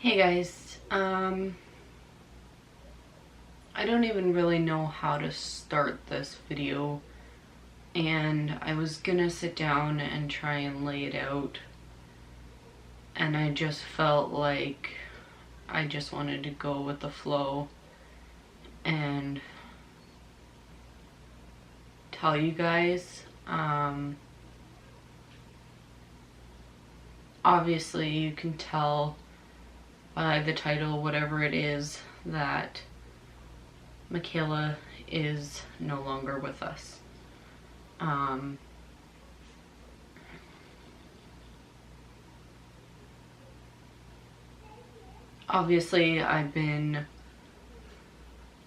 Hey guys, I don't even really know how to start this video, and I was gonna sit down and try and lay it out, and I just felt like I just wanted to go with the flow and tell you guys. Obviously you can tell by the title, whatever it is, that Michaela is no longer with us. Obviously I've been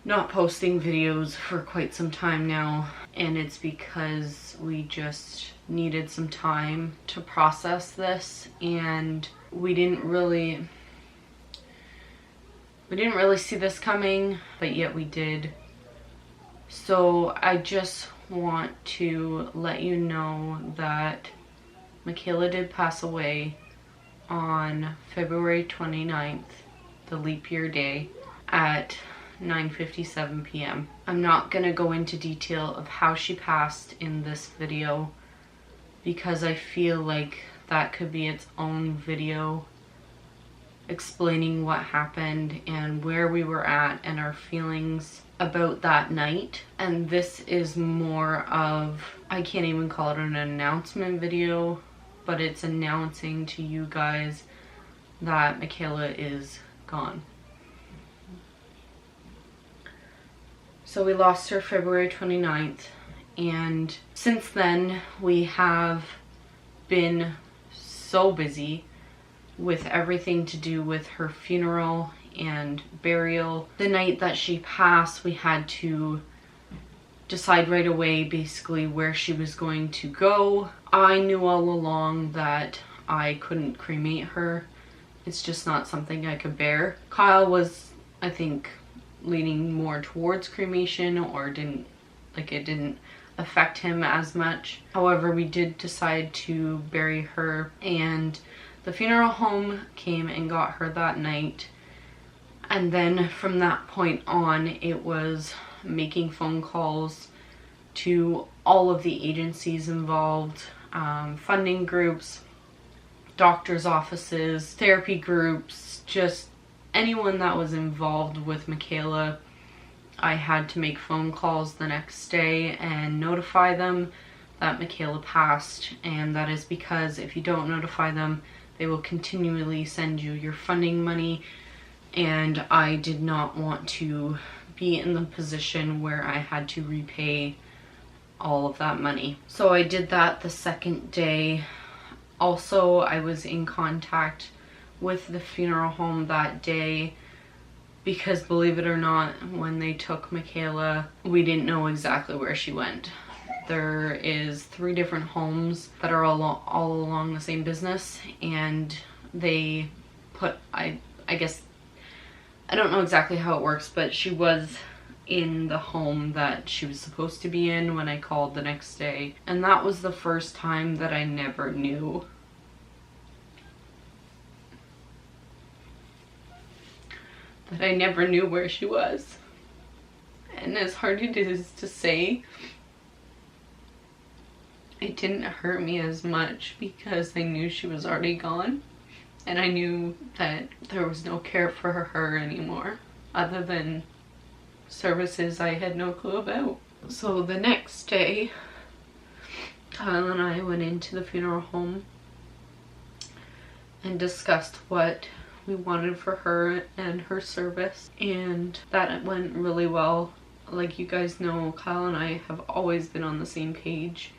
not posting videos for quite some time now, and it's because we just needed some time to process this, and we didn't really see this coming, but yet we did. So I just want to let you know that Michaela did pass away on February 29th, the leap year day, at 9:57 p.m. I'm not gonna go into detail of how she passed in this video because I feel like that could be its own video explaining what happened and where we were at and our feelings about that night. And this is more of, I can't even call it an announcement video, but it's announcing to you guys that Michaela is gone. So we lost her February 29th, and since then we have been so busy with everything to do with her funeral and burial. The night that she passed, we had to decide right away basically where she was going to go. I knew all along that I couldn't cremate her. It's just not something I could bear. Kyle was, I think, leaning more towards cremation, or it didn't affect him as much. However, we did decide to bury her, and the funeral home came and got her that night. And then from that point on, it was making phone calls to all of the agencies involved, funding groups, doctors' offices, therapy groups, just anyone that was involved with Michaela. I had to make phone calls the next day and notify them that Michaela passed, and that is because if you don't notify them, they will continually send you your funding money, and I did not want to be in the position where I had to repay all of that money. So I did that the second day. Also, I was in contact with the funeral home that day because, believe it or not, when they took Michaela, we didn't know exactly where she went. There is 3 different homes that are all along the same business, and they put, I guess, I don't know exactly how it works, but she was in the home that she was supposed to be in when I called the next day. And that was the first time that I never knew where she was. And as hard it is to say, it didn't hurt me as much because I knew she was already gone, and I knew that there was no care for her anymore other than services I had no clue about. So the next day, Kyle and I went into the funeral home and discussed what we wanted for her and her service, and that went really well. Like you guys know, Kyle and I have always been on the same page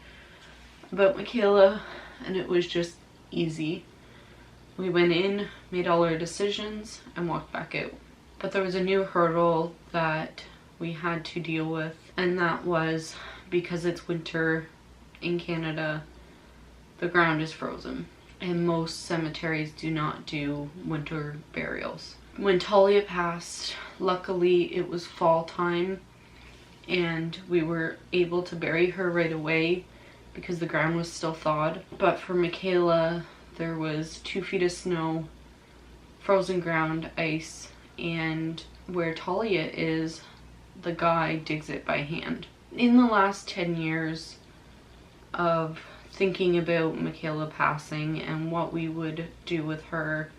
about Michaela, and it was just easy. We went in, made all our decisions, and walked back out. But there was a new hurdle that we had to deal with, and that was because it's winter in Canada, the ground is frozen, and most cemeteries do not do winter burials. When Talia passed, luckily it was fall time, and we were able to bury her right away because the ground was still thawed. But for Michaela, there was 2 feet of snow frozen ground, ice, and where Talia is, the guy digs it by hand. In the last 10 years of thinking about Makayla passing and what we would do with her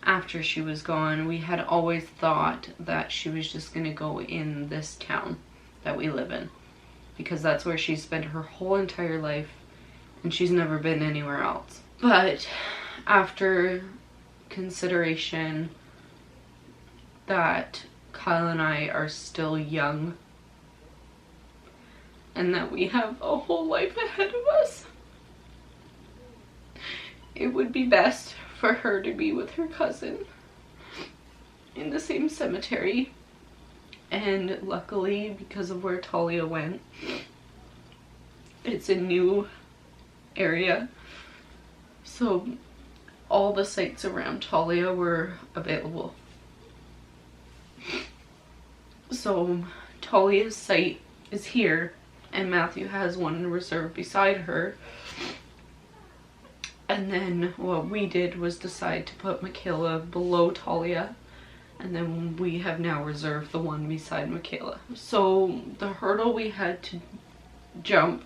after she was gone, we had always thought that she was just going to go in this town that we live in, because that's where she spent her whole entire life and she's never been anywhere else. But after consideration that Kyle and I are still young and that we have a whole life ahead of us, it would be best for her to be with her cousin in the same cemetery. And luckily, because of where Talia went, it's a new area, so all the sites around Talia were available. So Talia's site is here, and Matthew has one in reserve beside her. And then what we did was decide to put Makayla below Talia, and then we have now reserved the one beside Makayla. So the hurdle we had to jump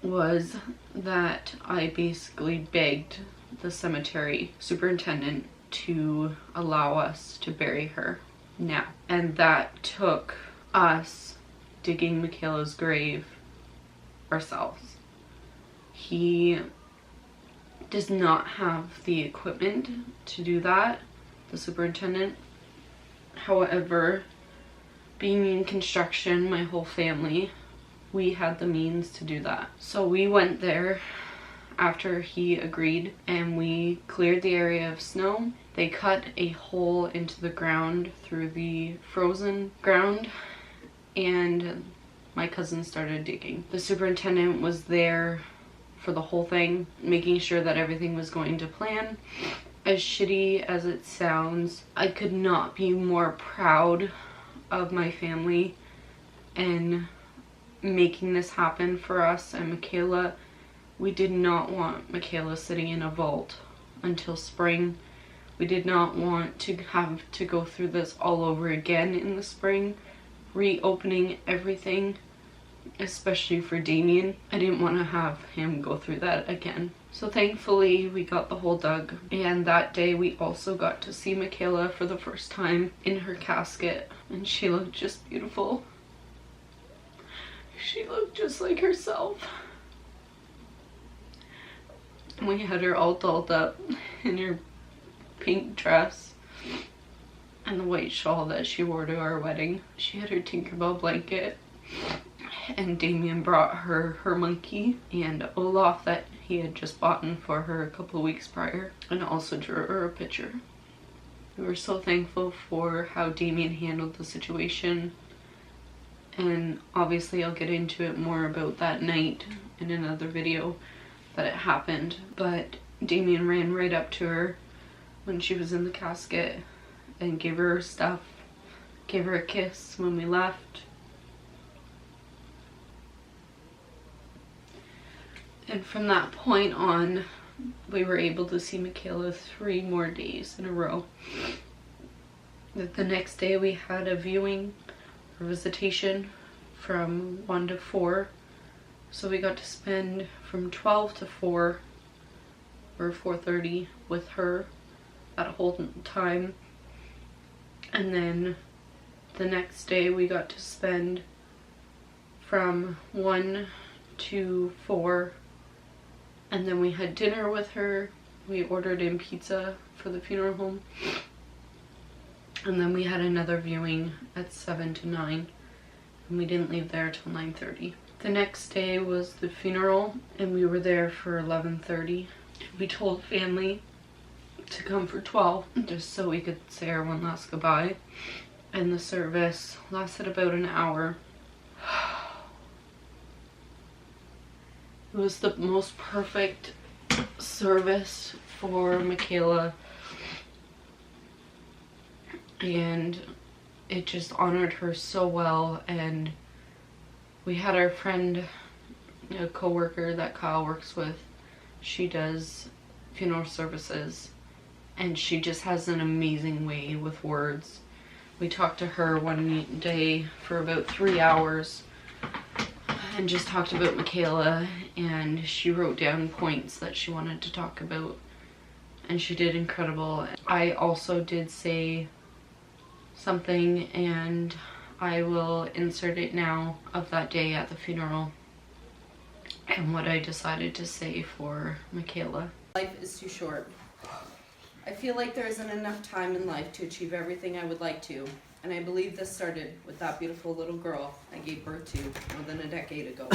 was that I basically begged the cemetery superintendent to allow us to bury her now. And that took us digging Makayla's grave ourselves. He does not have the equipment to do that, the superintendent. However, being in construction, my whole family, we had the means to do that. So we went there after he agreed, and we cleared the area of snow. They cut a hole into the ground through the frozen ground, and my cousin started digging. The superintendent was there for the whole thing, making sure that everything was going to plan. As shitty as it sounds, I could not be more proud of my family and making this happen for us and Makayla. We did not want Makayla sitting in a vault until spring. We did not want to have to go through this all over again in the spring, reopening everything, especially for Damien. I didn't want to have him go through that again. So thankfully we got the hole dug, and that day we also got to see Makayla for the first time in her casket, and she looked just beautiful. She looked just like herself. We had her all dolled up in her pink dress and the white shawl that she wore to our wedding. She had her Tinkerbell blanket, and Damien brought her her monkey and Olaf that he had just bought for her a couple of weeks prior, and also drew her a picture. We were so thankful for how Damien handled the situation, and obviously I'll get into it more about that night in another video that it happened. But Damien ran right up to her when she was in the casket and gave her her stuff, gave her a kiss when we left. And from that point on, we were able to see Makayla 3 more days in a row. The next day we had a viewing or visitation from 1 to 4. So we got to spend from 12 to 4 or 4:30 with her that whole time. And then the next day we got to spend from 1 to 4. And then we had dinner with her. We ordered in pizza for the funeral home. And then we had another viewing at 7 to 9. And we didn't leave there till 9:30. The next day was the funeral, and we were there for 11:30. We told family to come for 12, just so we could say our one last goodbye. And the service lasted about an hour. It was the most perfect service for Makayla, and it just honored her so well. And we had our friend, a co-worker that Kyle works with, she does funeral services, and she just has an amazing way with words. We talked to her one day for about 3 hours and just talked about Michaela, and she wrote down points that she wanted to talk about, and she did incredible. I also did say something, and I will insert it now, of that day at the funeral and what I decided to say for Michaela. Life is too short. I feel like there isn't enough time in life to achieve everything I would like to, and I believe this started with that beautiful little girl I gave birth to more than a decade ago.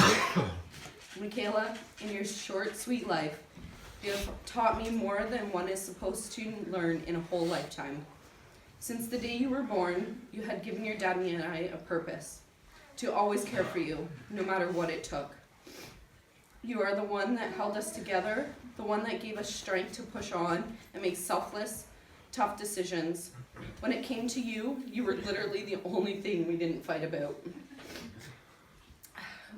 Michaela, in your short, sweet life, you have taught me more than one is supposed to learn in a whole lifetime. Since the day you were born, you had given your daddy and I a purpose, to always care for you, no matter what it took. You are the one that held us together, the one that gave us strength to push on and make selfless, tough decisions. When it came to you, you were literally the only thing we didn't fight about.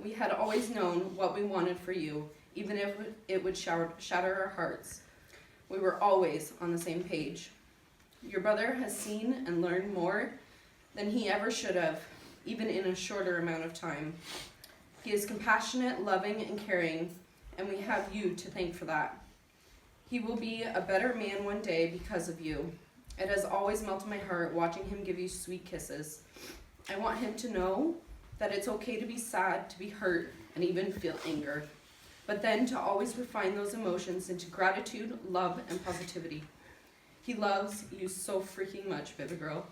We had always known what we wanted for you, even if it would shatter our hearts. We were always on the same page. Your brother has seen and learned more than he ever should have, even in a shorter amount of time. He is compassionate, loving, and caring, and we have you to thank for that. He will be a better man one day because of you. It has always melted my heart watching him give you sweet kisses. I want him to know that it's okay to be sad, to be hurt, and even feel anger, but then to always refine those emotions into gratitude, love, and positivity. He loves you so freaking much, baby girl.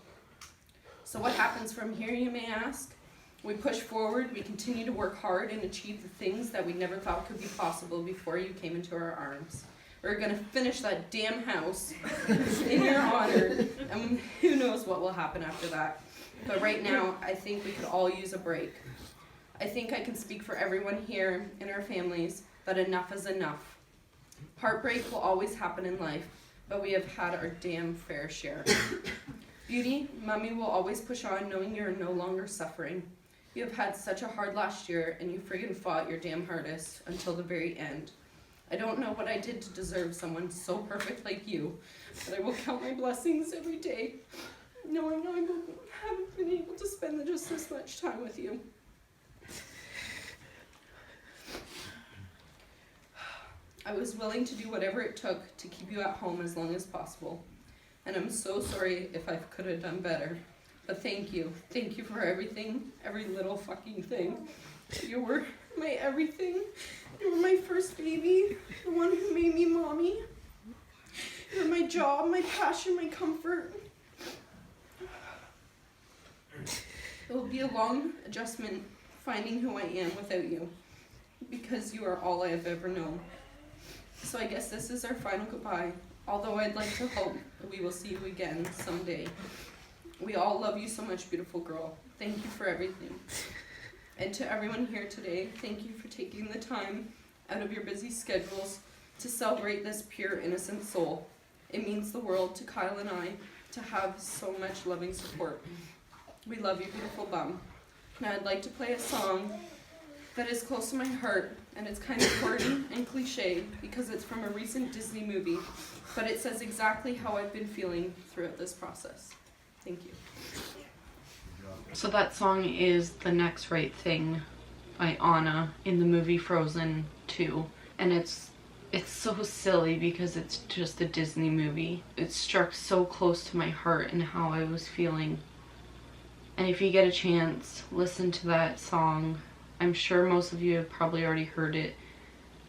So what happens from here, you may ask? We push forward, we continue to work hard and achieve the things that we never thought could be possible before you came into our arms. We're gonna finish that damn house in your honor, and who knows what will happen after that. But right now, I think we could all use a break. I think I can speak for everyone here in our families that enough is enough. Heartbreak will always happen in life, but we have had our damn fair share. Beauty, Mommy will always push on knowing you're no longer suffering. You have had such a hard last year, and you friggin' fought your damn hardest until the very end. I don't know what I did to deserve someone so perfect like you, but I will count my blessings every day, knowing I haven't been able to spend just this much time with you. I was willing to do whatever it took to keep you at home as long as possible, and I'm so sorry if I could have done better. But thank you. Thank you for everything, every little fucking thing. You were my everything. You were my first baby, the one who made me mommy. You were my job, my passion, my comfort. It will be a long adjustment finding who I am without you, because you are all I have ever known. So I guess this is our final goodbye, although I'd like to hope that we will see you again someday. We all love you so much, beautiful girl. Thank you for everything. And to everyone here today, thank you for taking the time out of your busy schedules to celebrate this pure, innocent soul. It means the world to Kyle and I to have so much loving support. We love you, beautiful bum. Now I'd like to play a song that is close to my heart, and it's kind of corny and cliche because it's from a recent Disney movie, but it says exactly how I've been feeling throughout this process. Thank you. So that song is The Next Right Thing by Anna in the movie Frozen 2. And it's so silly because it's just a Disney movie. It struck so close to my heart and how I was feeling. And if you get a chance, listen to that song. I'm sure most of you have probably already heard it.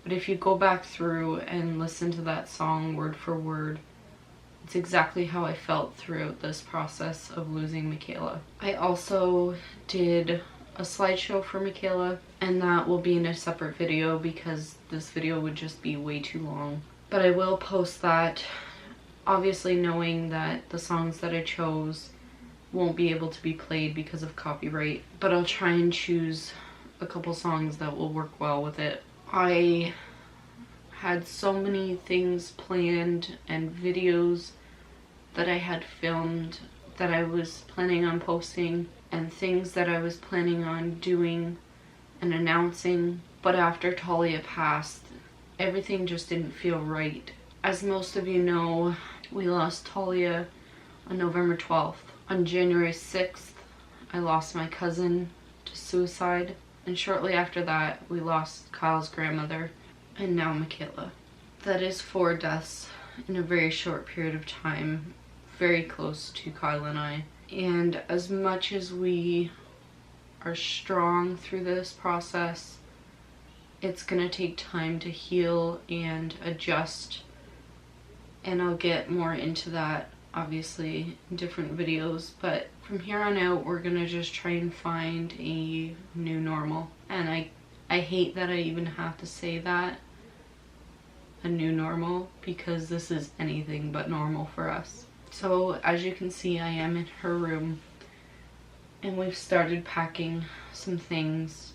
But if you go back through and listen to that song word for word, it's exactly how I felt throughout this process of losing Michaela. I also did a slideshow for Michaela, and that will be in a separate video because this video would just be way too long. But I will post that, obviously knowing that the songs that I chose won't be able to be played because of copyright, but I'll try and choose a couple songs that will work well with it. I had so many things planned and videos that I had filmed that I was planning on posting, and things that I was planning on doing and announcing, but after Talia passed, everything just didn't feel right. As most of you know, We lost Talia on November 12th. On January 6th, I lost my cousin to suicide. And shortly after that, we lost Kyle's grandmother, and now Makayla. That is 4 deaths in a very short period of time, very close to Kyle and I. And as much as we are strong through this process, it's gonna take time to heal and adjust. And I'll get more into that, obviously, in different videos. But from here on out, we're gonna just try and find a new normal. And I hate that I even have to say that, a new normal, because this is anything but normal for us. So as you can see, I am in her room, and we've started packing some things.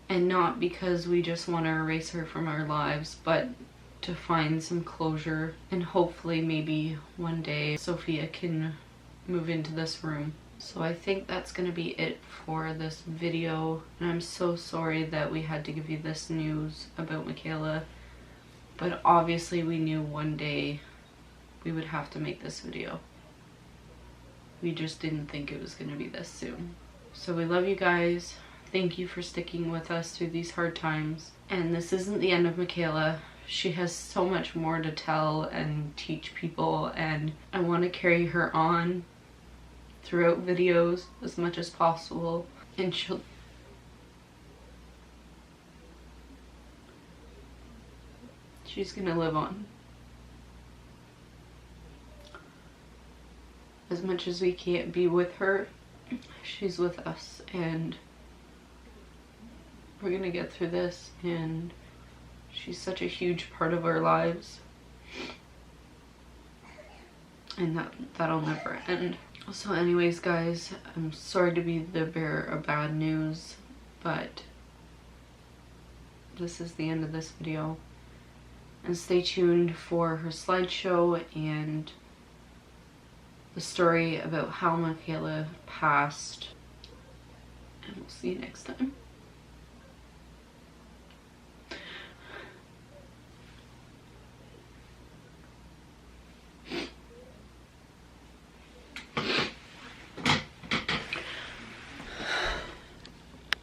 And not because we just want to erase her from our lives, but to find some closure, and hopefully maybe one day Sophia can move into this room. So I think that's gonna be it for this video, and I'm so sorry that we had to give you this news about Makayla, but obviously we knew one day we would have to make this video. We just didn't think it was gonna be this soon. So we love you guys. Thank you for sticking with us through these hard times. And this isn't the end of Makayla. She has so much more to tell and teach people, and I want to carry her on throughout videos as much as possible. And she's gonna live on. As much as we can't be with her, she's with us, and we're gonna get through this, and she's such a huge part of our lives, and that'll never end. So anyways, guys, I'm sorry to be the bearer of bad news, but this is the end of this video. And stay tuned for her slideshow and the story about how Makayla passed, and we'll see you next time.